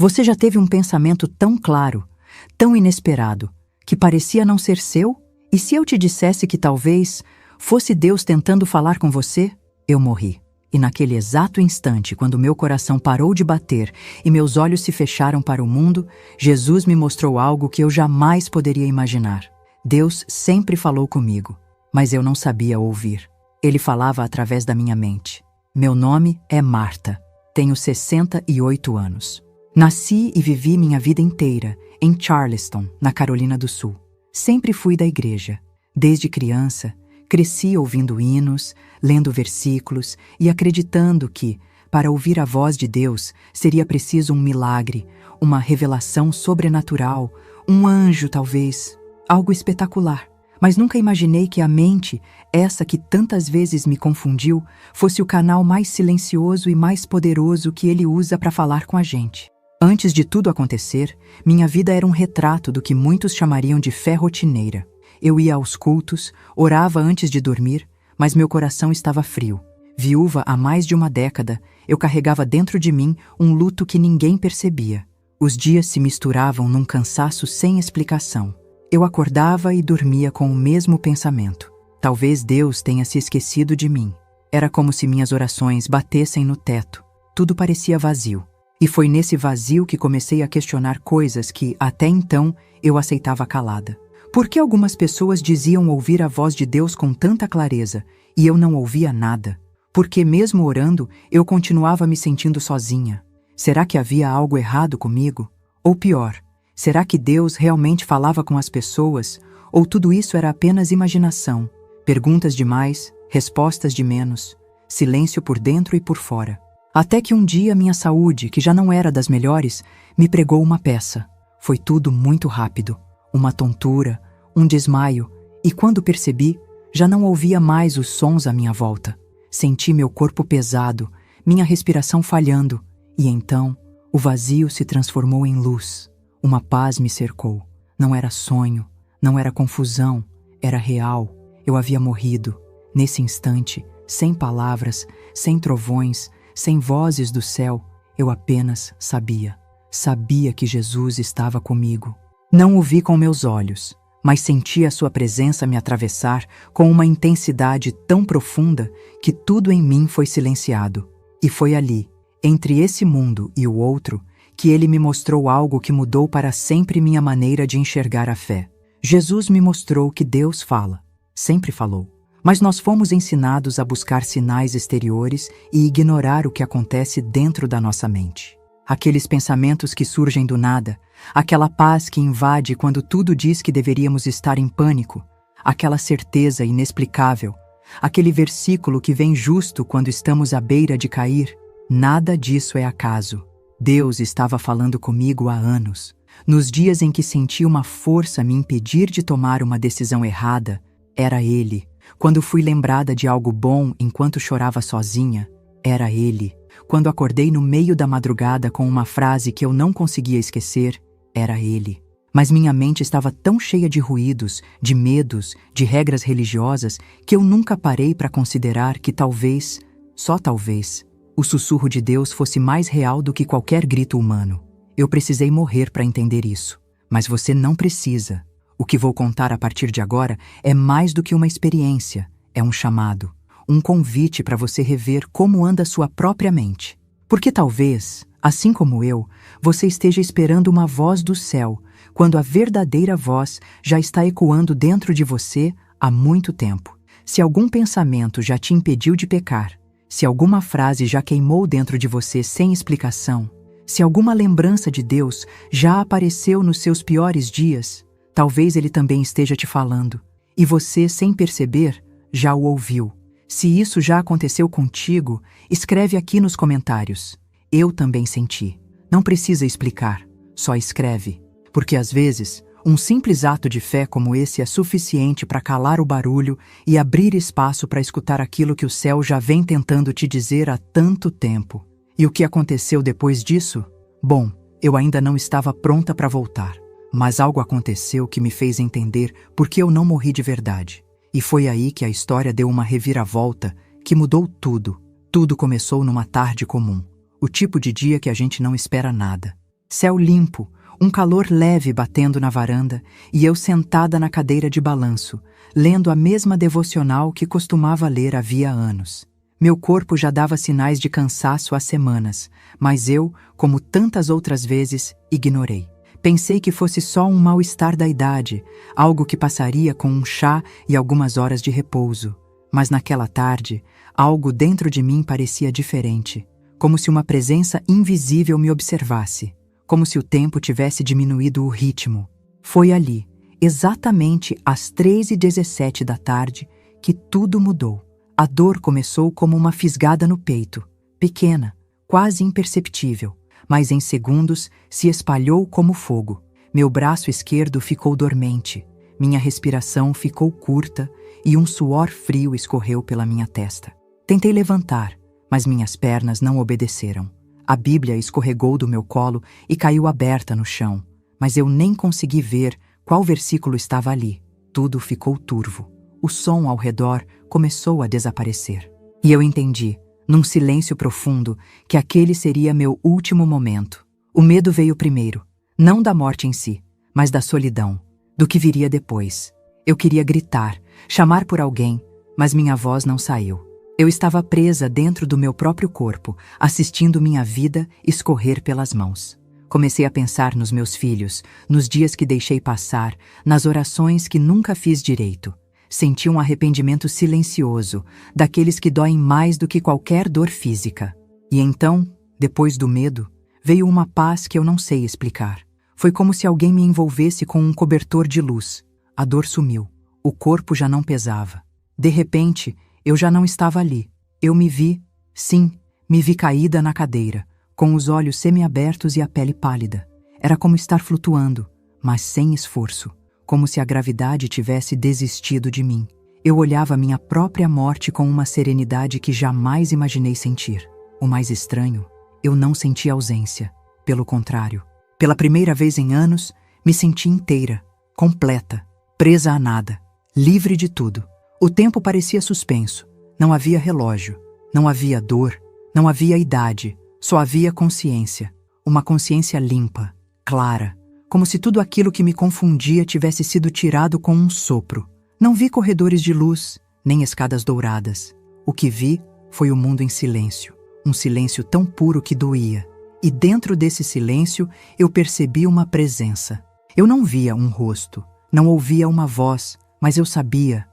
Você já teve um pensamento tão claro, tão inesperado, que parecia não ser seu? E se eu te dissesse que talvez fosse Deus tentando falar com você? Eu morri. E naquele exato instante, quando meu coração parou de bater e meus olhos se fecharam para o mundo, Jesus me mostrou algo que eu jamais poderia imaginar. Deus sempre falou comigo, mas eu não sabia ouvir. Ele falava através da minha mente. Meu nome é Marta. Tenho 68 anos. Nasci e vivi minha vida inteira em Charleston, na Carolina do Sul. Sempre fui da igreja. Desde criança, cresci ouvindo hinos, lendo versículos e acreditando que, para ouvir a voz de Deus, seria preciso um milagre, uma revelação sobrenatural, um anjo talvez, algo espetacular. Mas nunca imaginei que a mente, essa que tantas vezes me confundiu, fosse o canal mais silencioso e mais poderoso que ele usa para falar com a gente. Antes de tudo acontecer, minha vida era um retrato do que muitos chamariam de fé rotineira. Eu ia aos cultos, orava antes de dormir, mas meu coração estava frio. Viúva há mais de uma década, eu carregava dentro de mim um luto que ninguém percebia. Os dias se misturavam num cansaço sem explicação. Eu acordava e dormia com o mesmo pensamento. Talvez Deus tenha se esquecido de mim. Era como se minhas orações batessem no teto. Tudo parecia vazio. E foi nesse vazio que comecei a questionar coisas que, até então, eu aceitava calada. Por que algumas pessoas diziam ouvir a voz de Deus com tanta clareza e eu não ouvia nada? Porque mesmo orando, eu continuava me sentindo sozinha. Será que havia algo errado comigo? Ou pior, será que Deus realmente falava com as pessoas? Ou tudo isso era apenas imaginação? Perguntas demais, respostas de menos, silêncio por dentro e por fora. Até que um dia minha saúde, que já não era das melhores, me pregou uma peça. Foi tudo muito rápido. Uma tontura, um desmaio, e quando percebi, já não ouvia mais os sons à minha volta. Senti meu corpo pesado, minha respiração falhando, e então o vazio se transformou em luz. Uma paz me cercou. Não era sonho, não era confusão, era real. Eu havia morrido. Nesse instante, sem palavras, sem trovões, sem vozes do céu, eu apenas sabia. Sabia que Jesus estava comigo. Não o vi com meus olhos, mas senti a sua presença me atravessar com uma intensidade tão profunda que tudo em mim foi silenciado. E foi ali, entre esse mundo e o outro, que ele me mostrou algo que mudou para sempre minha maneira de enxergar a fé. Jesus me mostrou que Deus fala, sempre falou. Mas nós fomos ensinados a buscar sinais exteriores e ignorar o que acontece dentro da nossa mente. Aqueles pensamentos que surgem do nada, aquela paz que invade quando tudo diz que deveríamos estar em pânico, aquela certeza inexplicável, aquele versículo que vem justo quando estamos à beira de cair. Nada disso é acaso. Deus estava falando comigo há anos. Nos dias em que senti uma força me impedir de tomar uma decisão errada, era Ele. Quando fui lembrada de algo bom enquanto chorava sozinha, era Ele. Quando acordei no meio da madrugada com uma frase que eu não conseguia esquecer, era Ele. Mas minha mente estava tão cheia de ruídos, de medos, de regras religiosas, que eu nunca parei para considerar que talvez, só talvez, o sussurro de Deus fosse mais real do que qualquer grito humano. Eu precisei morrer para entender isso. Mas você não precisa. O que vou contar a partir de agora é mais do que uma experiência, é um chamado, um convite para você rever como anda sua própria mente. Porque talvez, assim como eu, você esteja esperando uma voz do céu, quando a verdadeira voz já está ecoando dentro de você há muito tempo. Se algum pensamento já te impediu de pecar, se alguma frase já queimou dentro de você sem explicação, se alguma lembrança de Deus já apareceu nos seus piores dias, talvez Ele também esteja te falando, e você, sem perceber, já o ouviu. Se isso já aconteceu contigo, escreve aqui nos comentários. Eu também senti. Não precisa explicar, só escreve. Porque às vezes, um simples ato de fé como esse é suficiente para calar o barulho e abrir espaço para escutar aquilo que o céu já vem tentando te dizer há tanto tempo. E o que aconteceu depois disso? Bom, eu ainda não estava pronta para voltar. Mas algo aconteceu que me fez entender por que eu não morri de verdade. E foi aí que a história deu uma reviravolta que mudou tudo. Tudo começou numa tarde comum. O tipo de dia que a gente não espera nada. Céu limpo, um calor leve batendo na varanda e eu sentada na cadeira de balanço, lendo a mesma devocional que costumava ler havia anos. Meu corpo já dava sinais de cansaço há semanas, mas eu, como tantas outras vezes, ignorei. Pensei que fosse só um mal-estar da idade, algo que passaria com um chá e algumas horas de repouso. Mas naquela tarde, algo dentro de mim parecia diferente, como se uma presença invisível me observasse, como se o tempo tivesse diminuído o ritmo. Foi ali, exatamente às 3h17 da tarde, que tudo mudou. A dor começou como uma fisgada no peito, pequena, quase imperceptível, mas em segundos se espalhou como fogo. Meu braço esquerdo ficou dormente, minha respiração ficou curta e um suor frio escorreu pela minha testa. Tentei levantar, mas minhas pernas não obedeceram. A Bíblia escorregou do meu colo e caiu aberta no chão, mas eu nem consegui ver qual versículo estava ali. Tudo ficou turvo. O som ao redor começou a desaparecer. E eu entendi, num silêncio profundo, que aquele seria meu último momento. O medo veio primeiro, não da morte em si, mas da solidão, do que viria depois. Eu queria gritar, chamar por alguém, mas minha voz não saiu. Eu estava presa dentro do meu próprio corpo, assistindo minha vida escorrer pelas mãos. Comecei a pensar nos meus filhos, nos dias que deixei passar, nas orações que nunca fiz direito. Senti um arrependimento silencioso, daqueles que doem mais do que qualquer dor física. E então, depois do medo, veio uma paz que eu não sei explicar. Foi como se alguém me envolvesse com um cobertor de luz. A dor sumiu. O corpo já não pesava. De repente, eu já não estava ali. Eu me vi, sim, me vi caída na cadeira, com os olhos semiabertos e a pele pálida. Era como estar flutuando, mas sem esforço. Como se a gravidade tivesse desistido de mim. Eu olhava minha própria morte com uma serenidade que jamais imaginei sentir. O mais estranho, eu não senti ausência. Pelo contrário, pela primeira vez em anos, me senti inteira, completa, presa a nada, livre de tudo. O tempo parecia suspenso. Não havia relógio, não havia dor, não havia idade, só havia consciência. Uma consciência limpa, clara, como se tudo aquilo que me confundia tivesse sido tirado com um sopro. Não vi corredores de luz, nem escadas douradas. O que vi foi o mundo em silêncio, um silêncio tão puro que doía. E dentro desse silêncio eu percebi uma presença. Eu não via um rosto, não ouvia uma voz, mas eu sabia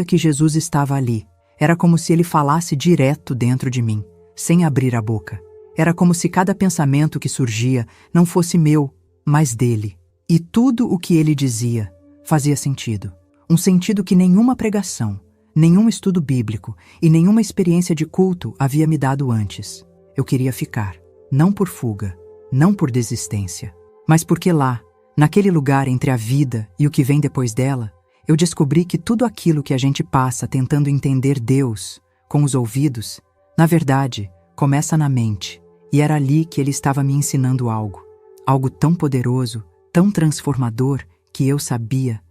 que Jesus estava ali. Era como se ele falasse direto dentro de mim, sem abrir a boca. Era como se cada pensamento que surgia não fosse meu, mas dele. E tudo o que ele dizia fazia sentido. Um sentido que nenhuma pregação, nenhum estudo bíblico e nenhuma experiência de culto havia me dado antes. Eu queria ficar, não por fuga, não por desistência, mas porque lá, naquele lugar entre a vida e o que vem depois dela, eu descobri que tudo aquilo que a gente passa tentando entender Deus com os ouvidos, na verdade, começa na mente. E era ali que ele estava me ensinando algo. Algo tão poderoso, tão transformador, que eu sabia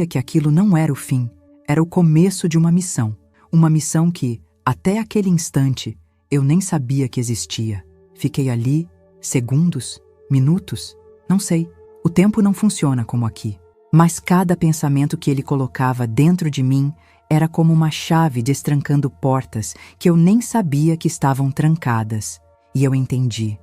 que aquilo não era o fim, era o começo de uma missão que, até aquele instante, eu nem sabia que existia. Fiquei ali, segundos, minutos, não sei, o tempo não funciona como aqui. Mas cada pensamento que ele colocava dentro de mim era como uma chave destrancando portas que eu nem sabia que estavam trancadas. E eu entendi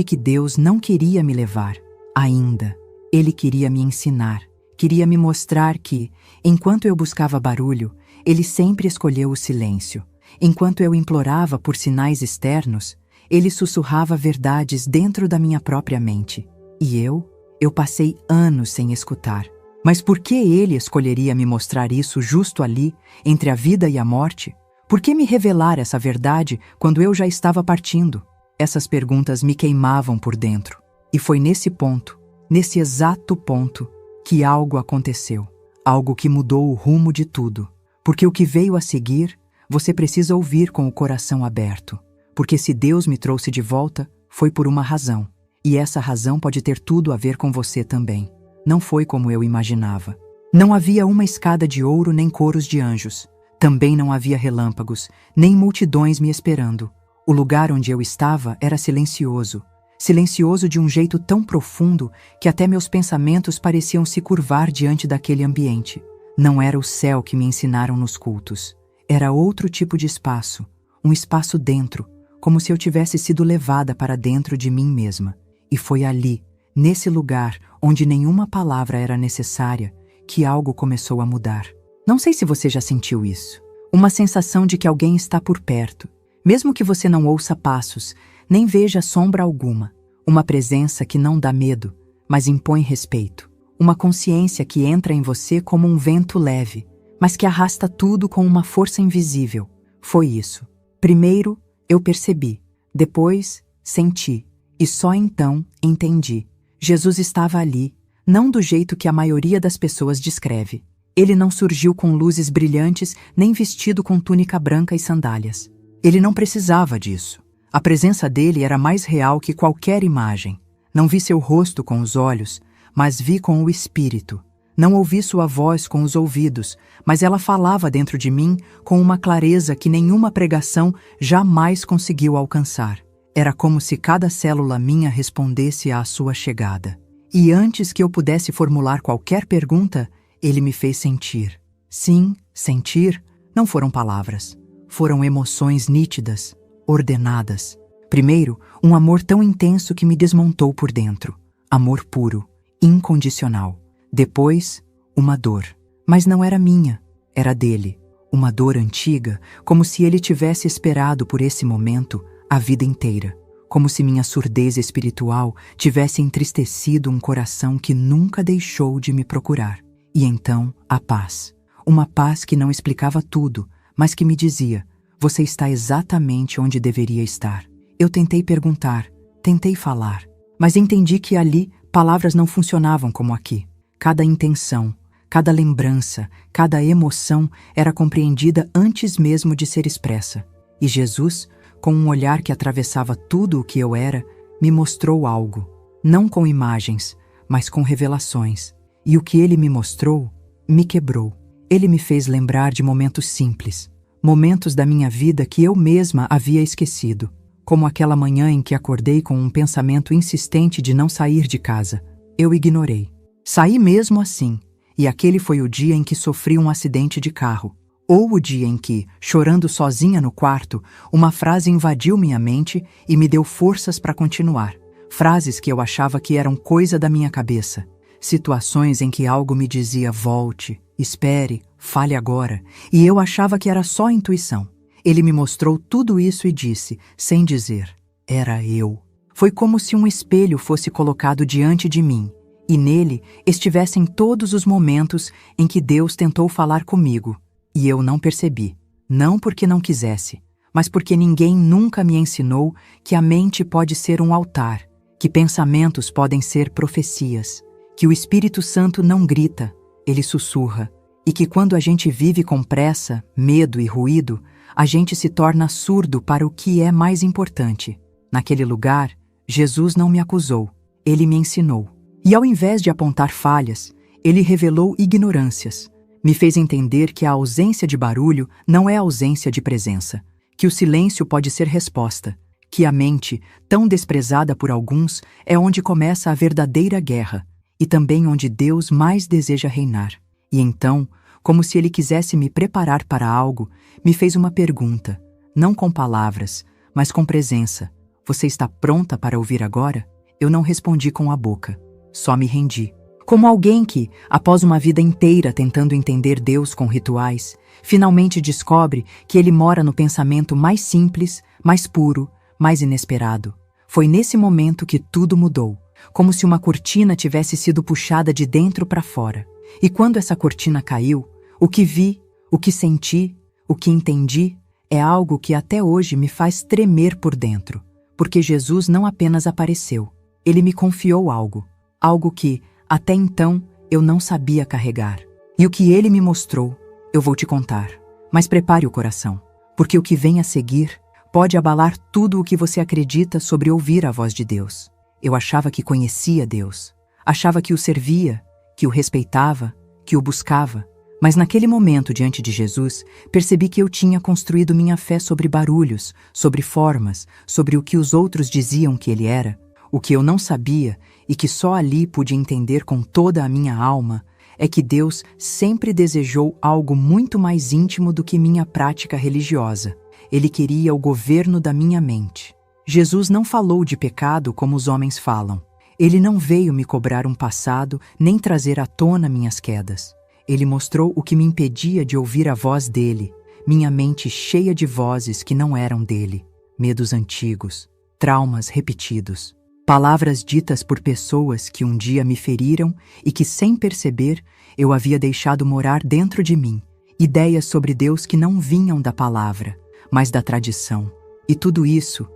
que Deus não queria me levar, ainda. Ele queria me ensinar, queria me mostrar que, enquanto eu buscava barulho, ele sempre escolheu o silêncio. Enquanto eu implorava por sinais externos, ele sussurrava verdades dentro da minha própria mente. E eu passei anos sem escutar. Mas por que ele escolheria me mostrar isso justo ali, entre a vida e a morte? Por que me revelar essa verdade quando eu já estava partindo? Essas perguntas me queimavam por dentro. E foi nesse ponto, nesse exato ponto, que algo aconteceu. Algo que mudou o rumo de tudo. Porque o que veio a seguir, você precisa ouvir com o coração aberto. Porque se Deus me trouxe de volta, foi por uma razão. E essa razão pode ter tudo a ver com você também. Não foi como eu imaginava. Não havia uma escada de ouro nem coros de anjos. Também não havia relâmpagos, nem multidões me esperando. O lugar onde eu estava era silencioso. Silencioso de um jeito tão profundo que até meus pensamentos pareciam se curvar diante daquele ambiente. Não era o céu que me ensinaram nos cultos. Era outro tipo de espaço. Um espaço dentro, como se eu tivesse sido levada para dentro de mim mesma. E foi ali, nesse lugar, onde nenhuma palavra era necessária, que algo começou a mudar. Não sei se você já sentiu isso. Uma sensação de que alguém está por perto. Mesmo que você não ouça passos, nem veja sombra alguma. Uma presença que não dá medo, mas impõe respeito. Uma consciência que entra em você como um vento leve, mas que arrasta tudo com uma força invisível. Foi isso. Primeiro, eu percebi. Depois, senti. E só então, entendi. Jesus estava ali, não do jeito que a maioria das pessoas descreve. Ele não surgiu com luzes brilhantes, nem vestido com túnica branca e sandálias. Ele não precisava disso. A presença dele era mais real que qualquer imagem. Não vi seu rosto com os olhos, mas vi com o espírito. Não ouvi sua voz com os ouvidos, mas ela falava dentro de mim com uma clareza que nenhuma pregação jamais conseguiu alcançar. Era como se cada célula minha respondesse à sua chegada. E antes que eu pudesse formular qualquer pergunta, ele me fez sentir. Sim, sentir não foram palavras. Foram emoções nítidas, ordenadas. Primeiro, um amor tão intenso que me desmontou por dentro. Amor puro, incondicional. Depois, uma dor. Mas não era minha, era dele. Uma dor antiga, como se ele tivesse esperado por esse momento a vida inteira. Como se minha surdez espiritual tivesse entristecido um coração que nunca deixou de me procurar. E então, a paz. Uma paz que não explicava tudo, mas que me dizia: você está exatamente onde deveria estar. Eu tentei perguntar, tentei falar, mas entendi que ali palavras não funcionavam como aqui. Cada intenção, cada lembrança, cada emoção era compreendida antes mesmo de ser expressa. E Jesus, com um olhar que atravessava tudo o que eu era, me mostrou algo, não com imagens, mas com revelações. E o que ele me mostrou, me quebrou. Ele me fez lembrar de momentos simples, momentos da minha vida que eu mesma havia esquecido, como aquela manhã em que acordei com um pensamento insistente de não sair de casa. Eu ignorei. Saí mesmo assim, e aquele foi o dia em que sofri um acidente de carro. Ou o dia em que, chorando sozinha no quarto, uma frase invadiu minha mente e me deu forças para continuar. Frases que eu achava que eram coisa da minha cabeça. Situações em que algo me dizia: volte, espere, fale agora, e eu achava que era só intuição. Ele me mostrou tudo isso e disse, sem dizer: era eu. Foi como se um espelho fosse colocado diante de mim, e nele estivessem todos os momentos em que Deus tentou falar comigo, e eu não percebi. Não porque não quisesse, mas porque ninguém nunca me ensinou que a mente pode ser um altar, que pensamentos podem ser profecias, que o Espírito Santo não grita, ele sussurra, e que quando a gente vive com pressa, medo e ruído, a gente se torna surdo para o que é mais importante. Naquele lugar, Jesus não me acusou, ele me ensinou. E ao invés de apontar falhas, ele revelou ignorâncias. Me fez entender que a ausência de barulho não é ausência de presença, que o silêncio pode ser resposta, que a mente, tão desprezada por alguns, é onde começa a verdadeira guerra, e também onde Deus mais deseja reinar. E então, como se ele quisesse me preparar para algo, me fez uma pergunta, não com palavras, mas com presença. Você está pronta para ouvir agora? Eu não respondi com a boca, só me rendi. Como alguém que, após uma vida inteira tentando entender Deus com rituais, finalmente descobre que ele mora no pensamento mais simples, mais puro, mais inesperado. Foi nesse momento que tudo mudou, como se uma cortina tivesse sido puxada de dentro para fora. E quando essa cortina caiu, o que vi, o que senti, o que entendi, é algo que até hoje me faz tremer por dentro. Porque Jesus não apenas apareceu, ele me confiou algo que, até então, eu não sabia carregar. E o que ele me mostrou, eu vou te contar. Mas prepare o coração, porque o que vem a seguir pode abalar tudo o que você acredita sobre ouvir a voz de Deus. Eu achava que conhecia Deus, achava que o servia, que o respeitava, que o buscava. Mas naquele momento diante de Jesus, percebi que eu tinha construído minha fé sobre barulhos, sobre formas, sobre o que os outros diziam que ele era. O que eu não sabia, e que só ali pude entender com toda a minha alma, é que Deus sempre desejou algo muito mais íntimo do que minha prática religiosa. Ele queria o governo da minha mente. Jesus não falou de pecado como os homens falam. Ele não veio me cobrar um passado, nem trazer à tona minhas quedas. Ele mostrou o que me impedia de ouvir a voz dele, minha mente cheia de vozes que não eram dele, medos antigos, traumas repetidos, palavras ditas por pessoas que um dia me feriram e que, sem perceber, eu havia deixado morar dentro de mim, ideias sobre Deus que não vinham da palavra, mas da tradição. E tudo isso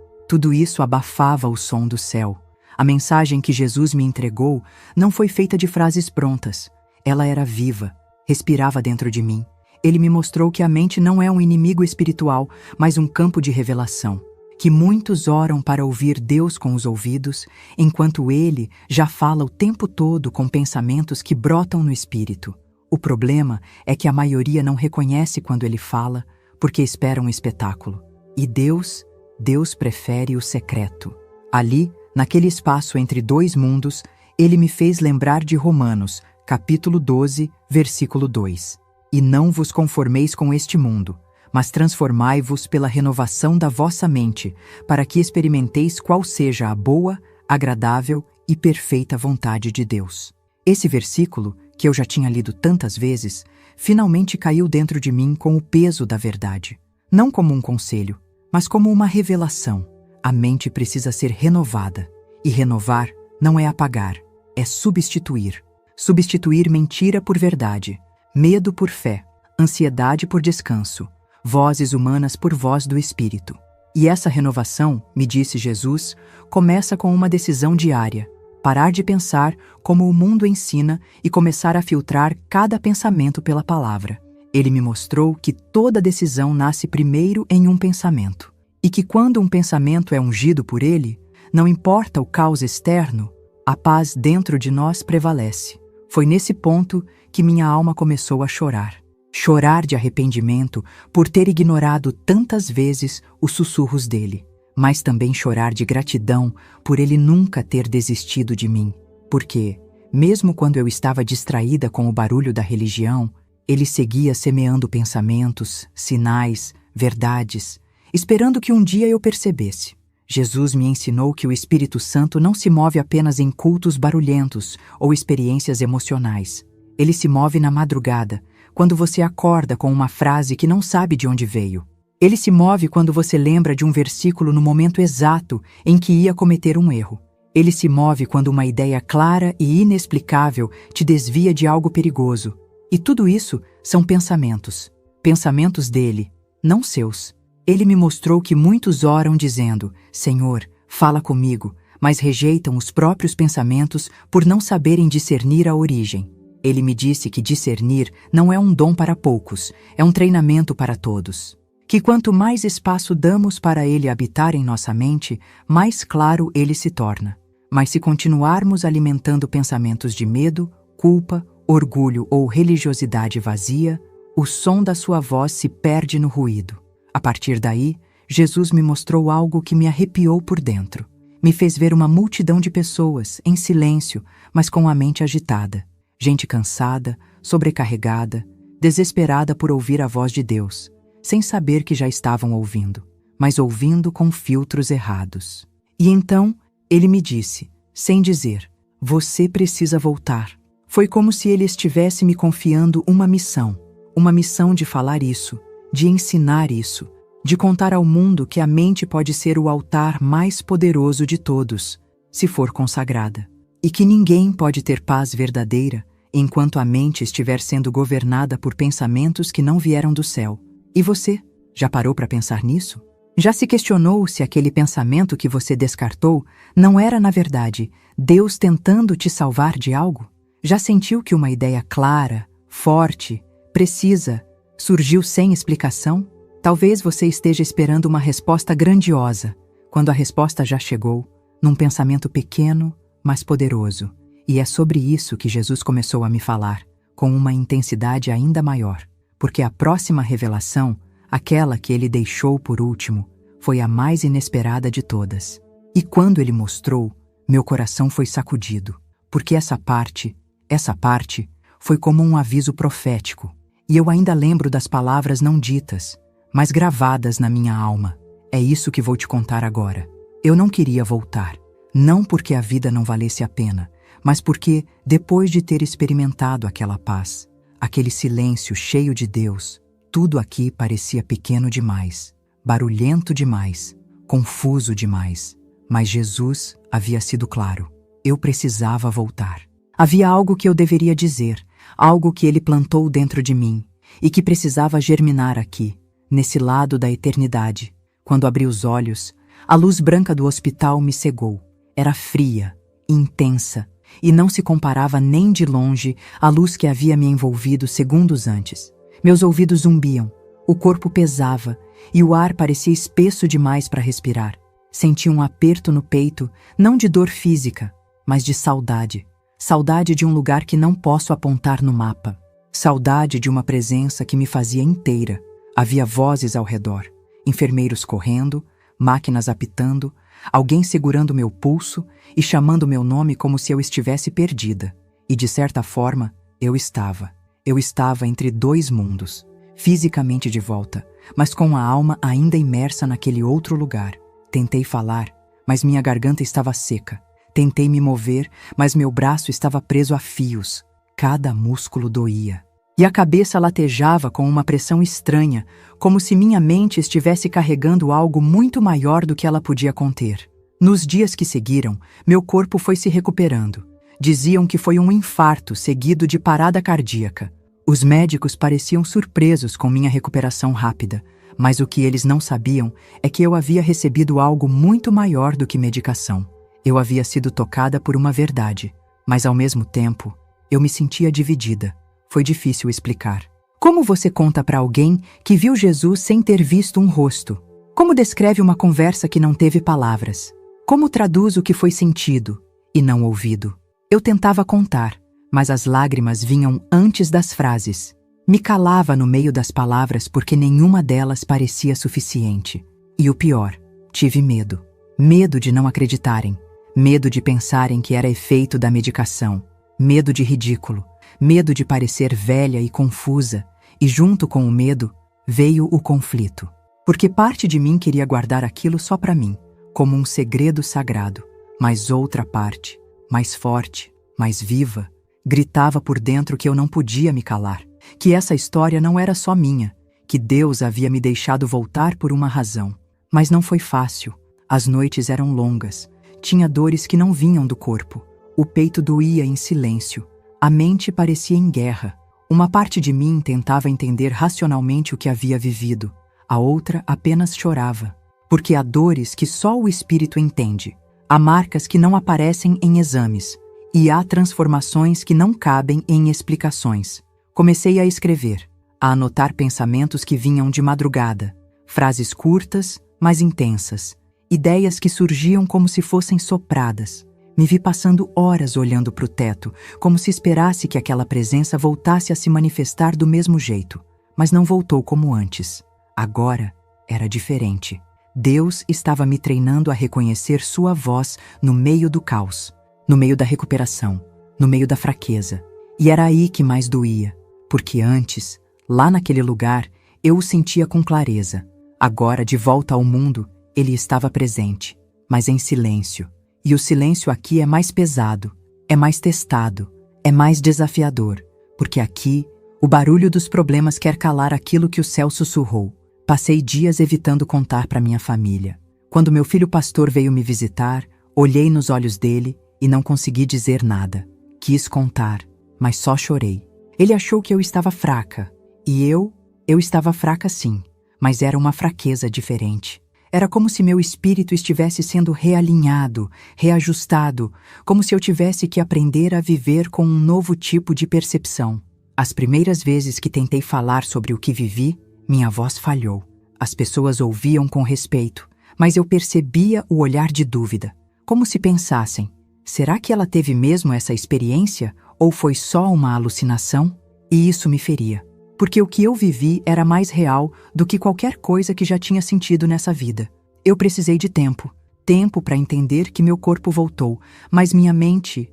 abafava o som do céu. A mensagem que Jesus me entregou não foi feita de frases prontas. Ela era viva, respirava dentro de mim. Ele me mostrou que a mente não é um inimigo espiritual, mas um campo de revelação. Que muitos oram para ouvir Deus com os ouvidos, enquanto Ele já fala o tempo todo com pensamentos que brotam no espírito. O problema é que a maioria não reconhece quando Ele fala, porque espera um espetáculo. E Deus prefere o secreto. Ali, naquele espaço entre dois mundos, Ele me fez lembrar de Romanos, capítulo 12, versículo 2. E não vos conformeis com este mundo, mas transformai-vos pela renovação da vossa mente, para que experimenteis qual seja a boa, agradável e perfeita vontade de Deus. Esse versículo, que eu já tinha lido tantas vezes, finalmente caiu dentro de mim com o peso da verdade. Não como um conselho, mas como uma revelação. A mente precisa ser renovada. E renovar não é apagar, é substituir. Substituir mentira por verdade, medo por fé, ansiedade por descanso, vozes humanas por voz do Espírito. E essa renovação, me disse Jesus, começa com uma decisão diária: parar de pensar como o mundo ensina e começar a filtrar cada pensamento pela palavra. Ele me mostrou que toda decisão nasce primeiro em um pensamento, e que quando um pensamento é ungido por ele, não importa o caos externo, a paz dentro de nós prevalece. Foi nesse ponto que minha alma começou a chorar. Chorar de arrependimento por ter ignorado tantas vezes os sussurros dele, mas também chorar de gratidão por ele nunca ter desistido de mim. Porque, mesmo quando eu estava distraída com o barulho da religião, ele seguia semeando pensamentos, sinais, verdades, esperando que um dia eu percebesse. Jesus me ensinou que o Espírito Santo não se move apenas em cultos barulhentos ou experiências emocionais. Ele se move na madrugada, quando você acorda com uma frase que não sabe de onde veio. Ele se move quando você lembra de um versículo no momento exato em que ia cometer um erro. Ele se move quando uma ideia clara e inexplicável te desvia de algo perigoso. E tudo isso são pensamentos. Pensamentos dele, não seus. Ele me mostrou que muitos oram dizendo: Senhor, fala comigo, mas rejeitam os próprios pensamentos por não saberem discernir a origem. Ele me disse que discernir não é um dom para poucos, é um treinamento para todos. Que quanto mais espaço damos para ele habitar em nossa mente, mais claro ele se torna. Mas se continuarmos alimentando pensamentos de medo, culpa, orgulho ou religiosidade vazia, o som da sua voz se perde no ruído. A partir daí, Jesus me mostrou algo que me arrepiou por dentro. Me fez ver uma multidão de pessoas, em silêncio, mas com a mente agitada. Gente cansada, sobrecarregada, desesperada por ouvir a voz de Deus, sem saber que já estavam ouvindo, mas ouvindo com filtros errados. E então, ele me disse, sem dizer: você precisa voltar. Foi como se ele estivesse me confiando uma missão de falar isso, de ensinar isso, de contar ao mundo que a mente pode ser o altar mais poderoso de todos, se for consagrada. E que ninguém pode ter paz verdadeira enquanto a mente estiver sendo governada por pensamentos que não vieram do céu. E você, já parou para pensar nisso? Já se questionou se aquele pensamento que você descartou não era, na verdade, Deus tentando te salvar de algo? Já sentiu que uma ideia clara, forte, precisa, surgiu sem explicação? Talvez você esteja esperando uma resposta grandiosa, quando a resposta já chegou, num pensamento pequeno, mas poderoso. E é sobre isso que Jesus começou a me falar, com uma intensidade ainda maior, porque a próxima revelação, aquela que ele deixou por último, foi a mais inesperada de todas. E quando ele mostrou, meu coração foi sacudido, porque essa parte, foi como um aviso profético, e eu ainda lembro das palavras não ditas, mas gravadas na minha alma. É isso que vou te contar agora. Eu não queria voltar, não porque a vida não valesse a pena, mas porque, depois de ter experimentado aquela paz, aquele silêncio cheio de Deus, tudo aqui parecia pequeno demais, barulhento demais, confuso demais. Mas Jesus havia sido claro. Eu precisava voltar. Havia algo que eu deveria dizer, algo que ele plantou dentro de mim e que precisava germinar aqui, nesse lado da eternidade. Quando abri os olhos, a luz branca do hospital me cegou. Era fria, intensa, e não se comparava nem de longe à luz que havia me envolvido segundos antes. Meus ouvidos zumbiam, o corpo pesava e o ar parecia espesso demais para respirar. Senti um aperto no peito, não de dor física, mas de saudade. Saudade de um lugar que não posso apontar no mapa. Saudade de uma presença que me fazia inteira. Havia vozes ao redor, enfermeiros correndo, máquinas apitando, alguém segurando meu pulso e chamando meu nome como se eu estivesse perdida. E de certa forma, eu estava. Eu estava entre dois mundos, fisicamente de volta, mas com a alma ainda imersa naquele outro lugar. Tentei falar, mas minha garganta estava seca. Tentei me mover, mas meu braço estava preso a fios. Cada músculo doía. E a cabeça latejava com uma pressão estranha, como se minha mente estivesse carregando algo muito maior do que ela podia conter. Nos dias que seguiram, meu corpo foi se recuperando. Diziam que foi um infarto seguido de parada cardíaca. Os médicos pareciam surpresos com minha recuperação rápida, mas o que eles não sabiam é que eu havia recebido algo muito maior do que medicação. Eu havia sido tocada por uma verdade, mas ao mesmo tempo, eu me sentia dividida. Foi difícil explicar. Como você conta para alguém que viu Jesus sem ter visto um rosto? Como descreve uma conversa que não teve palavras? Como traduz o que foi sentido e não ouvido? Eu tentava contar, mas as lágrimas vinham antes das frases. Me calava no meio das palavras porque nenhuma delas parecia suficiente. E o pior, tive medo. Medo de não acreditarem. Medo de pensarem que era efeito da medicação. Medo de ridículo. Medo de parecer velha e confusa. E junto com o medo, veio o conflito. Porque parte de mim queria guardar aquilo só para mim, como um segredo sagrado. Mas outra parte, mais forte, mais viva, gritava por dentro que eu não podia me calar. Que essa história não era só minha, que Deus havia me deixado voltar por uma razão. Mas não foi fácil. As noites eram longas. Tinha dores que não vinham do corpo. O peito doía em silêncio. A mente parecia em guerra. Uma parte de mim tentava entender racionalmente o que havia vivido. A outra apenas chorava. Porque há dores que só o espírito entende. Há marcas que não aparecem em exames. E há transformações que não cabem em explicações. Comecei a escrever, a anotar pensamentos que vinham de madrugada, frases curtas, mas intensas, ideias que surgiam como se fossem sopradas. Me vi passando horas olhando para o teto, como se esperasse que aquela presença voltasse a se manifestar do mesmo jeito, mas não voltou como antes. Agora era diferente. Deus estava me treinando a reconhecer sua voz no meio do caos, no meio da recuperação, no meio da fraqueza. E era aí que mais doía. Porque antes, lá naquele lugar, eu o sentia com clareza. Agora, de volta ao mundo, ele estava presente, mas em silêncio. E o silêncio aqui é mais pesado, é mais testado, é mais desafiador, porque aqui, o barulho dos problemas quer calar aquilo que o céu sussurrou. Passei dias evitando contar para minha família. Quando meu filho pastor veio me visitar, olhei nos olhos dele e não consegui dizer nada. Quis contar, mas só chorei. Ele achou que eu estava fraca, e eu estava fraca sim, mas era uma fraqueza diferente. Era como se meu espírito estivesse sendo realinhado, reajustado, como se eu tivesse que aprender a viver com um novo tipo de percepção. As primeiras vezes que tentei falar sobre o que vivi, minha voz falhou. As pessoas ouviam com respeito, mas eu percebia o olhar de dúvida, como se pensassem: será que ela teve mesmo essa experiência? Ou foi só uma alucinação? E isso me feria, porque o que eu vivi era mais real do que qualquer coisa que já tinha sentido nessa vida. Eu precisei de tempo para entender que meu corpo voltou, mas minha mente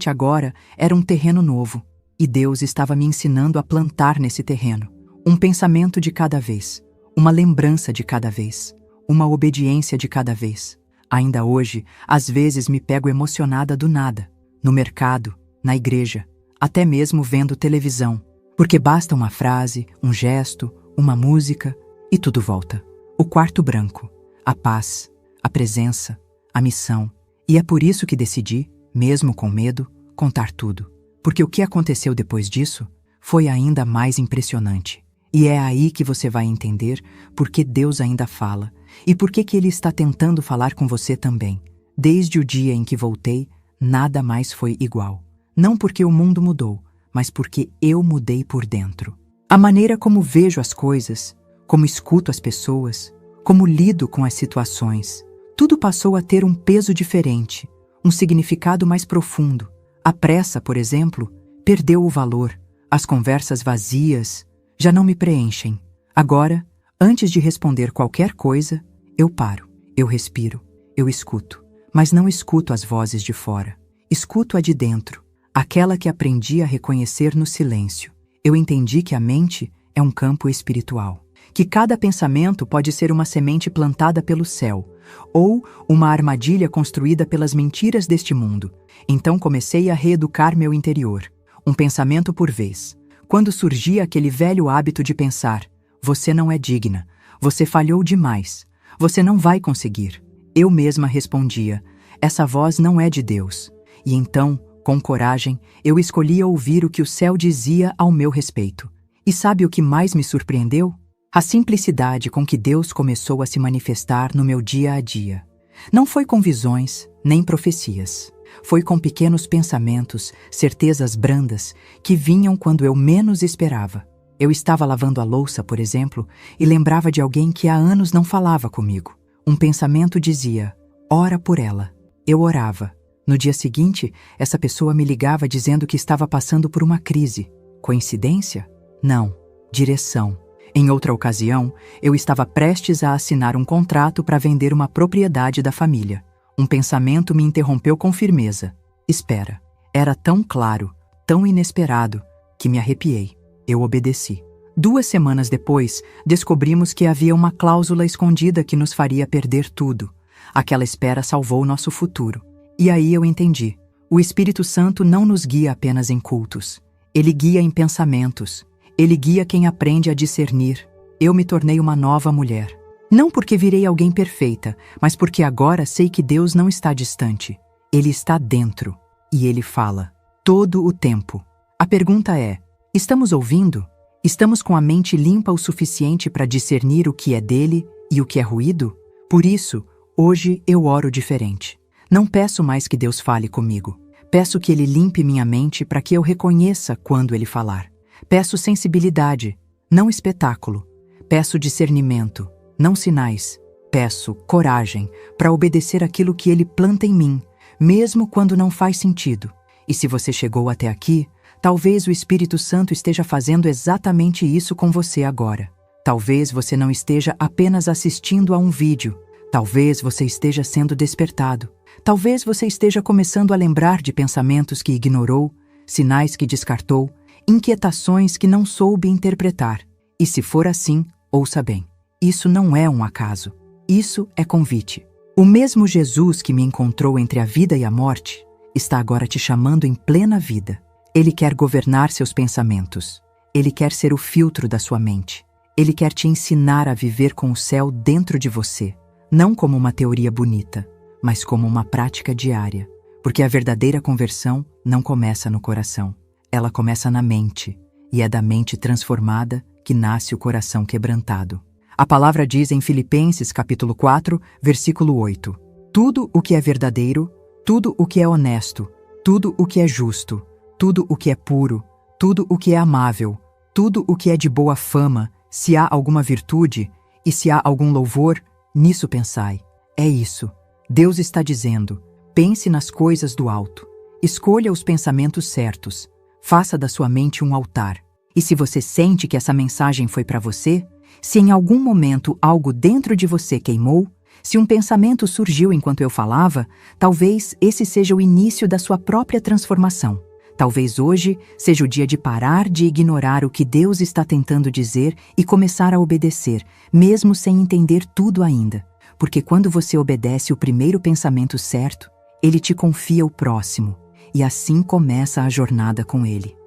agora era um terreno novo, e Deus estava me ensinando a plantar nesse terreno. Um pensamento de cada vez, uma lembrança de cada vez, uma obediência de cada vez. Ainda hoje, às vezes me pego emocionada do nada, no mercado, na igreja, até mesmo vendo televisão, porque basta uma frase, um gesto, uma música e tudo volta. O quarto branco, a paz, a presença, a missão. E é por isso que decidi, mesmo com medo, contar tudo. Porque o que aconteceu depois disso foi ainda mais impressionante. E é aí que você vai entender por que Deus ainda fala e por que Ele está tentando falar com você também. Desde o dia em que voltei, nada mais foi igual. Não porque o mundo mudou, mas porque eu mudei por dentro. A maneira como vejo as coisas, como escuto as pessoas, como lido com as situações, tudo passou a ter um peso diferente, um significado mais profundo. A pressa, por exemplo, perdeu o valor. As conversas vazias já não me preenchem. Agora, antes de responder qualquer coisa, eu paro, eu respiro, eu escuto. Mas não escuto as vozes de fora. Escuto a de dentro, aquela que aprendi a reconhecer no silêncio. Eu entendi que a mente é um campo espiritual, que cada pensamento pode ser uma semente plantada pelo céu, ou uma armadilha construída pelas mentiras deste mundo. Então comecei a reeducar meu interior, um pensamento por vez. Quando surgia aquele velho hábito de pensar, você não é digna, você falhou demais, você não vai conseguir. Eu mesma respondia, essa voz não é de Deus. E então, com coragem, eu escolhia ouvir o que o céu dizia ao meu respeito. E sabe o que mais me surpreendeu? A simplicidade com que Deus começou a se manifestar no meu dia a dia. Não foi com visões, nem profecias. Foi com pequenos pensamentos, certezas brandas, que vinham quando eu menos esperava. Eu estava lavando a louça, por exemplo, e lembrava de alguém que há anos não falava comigo. Um pensamento dizia, ora por ela. Eu orava. No dia seguinte, essa pessoa me ligava dizendo que estava passando por uma crise. Coincidência? Não. Direção. Em outra ocasião, eu estava prestes a assinar um contrato para vender uma propriedade da família. Um pensamento me interrompeu com firmeza. Espera. Era tão claro, tão inesperado, que me arrepiei. Eu obedeci. 2 semanas depois, descobrimos que havia uma cláusula escondida que nos faria perder tudo. Aquela espera salvou nosso futuro. E aí eu entendi. O Espírito Santo não nos guia apenas em cultos. Ele guia em pensamentos. Ele guia quem aprende a discernir. Eu me tornei uma nova mulher. Não porque virei alguém perfeita, mas porque agora sei que Deus não está distante. Ele está dentro. E Ele fala. Todo o tempo. A pergunta é, estamos ouvindo? Estamos com a mente limpa o suficiente para discernir o que é dele e o que é ruído? Por isso, hoje eu oro diferente. Não peço mais que Deus fale comigo. Peço que Ele limpe minha mente para que eu reconheça quando Ele falar. Peço sensibilidade, não espetáculo. Peço discernimento, não sinais. Peço coragem para obedecer aquilo que Ele planta em mim, mesmo quando não faz sentido. E se você chegou até aqui, talvez o Espírito Santo esteja fazendo exatamente isso com você agora. Talvez você não esteja apenas assistindo a um vídeo. Talvez você esteja sendo despertado. Talvez você esteja começando a lembrar de pensamentos que ignorou, sinais que descartou, inquietações que não soube interpretar. E se for assim, ouça bem. Isso não é um acaso. Isso é convite. O mesmo Jesus que me encontrou entre a vida e a morte está agora te chamando em plena vida. Ele quer governar seus pensamentos. Ele quer ser o filtro da sua mente. Ele quer te ensinar a viver com o céu dentro de você, não como uma teoria bonita, mas como uma prática diária. Porque a verdadeira conversão não começa no coração. Ela começa na mente, e é da mente transformada que nasce o coração quebrantado. A palavra diz em Filipenses capítulo 4, versículo 8, tudo o que é verdadeiro, tudo o que é honesto, tudo o que é justo, tudo o que é puro, tudo o que é amável, tudo o que é de boa fama, se há alguma virtude e se há algum louvor, nisso pensai. É isso. Deus está dizendo, pense nas coisas do alto. Escolha os pensamentos certos. Faça da sua mente um altar. E se você sente que essa mensagem foi para você, se em algum momento algo dentro de você queimou, se um pensamento surgiu enquanto eu falava, talvez esse seja o início da sua própria transformação. Talvez hoje seja o dia de parar de ignorar o que Deus está tentando dizer e começar a obedecer, mesmo sem entender tudo ainda. Porque quando você obedece o primeiro pensamento certo, Ele te confia o próximo, e assim começa a jornada com Ele.